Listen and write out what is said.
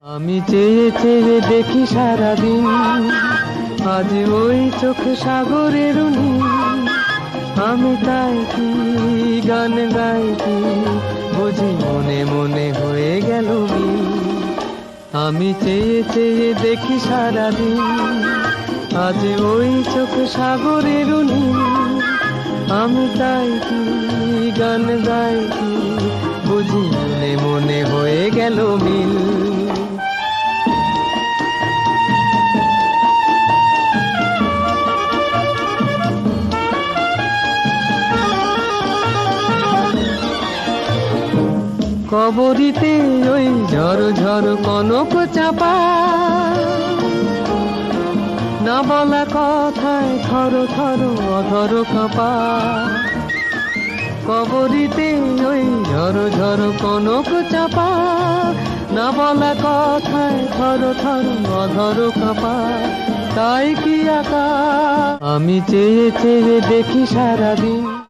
আমি চেয়ে চেয়ে দেখি সারাদিন, আজ ওই চোখে সাগরের নীল। আমি তাই কি গান গাই কি বুঝি মনে মনে হয়ে গেল মিল। আমি চেয়ে চেয়ে দেখি সারাদিন, আজ ওই চোখে সাগরের নীল। আমি তাই কি গান গাই কি বুঝি মনে মনে হয়ে গেল মিল। কবরিতে ওই ঝড় ঝড় কনক চাপা, না বলা কথায় থর থর অধর কাঁপা। কবরিতে ওই ঝড় ঝড় কনক চাপা, না বলা কথায় থর থর অধর কাঁপা। তাই কি আকা আমি চেয়ে চেয়ে দেখি সারাদিন।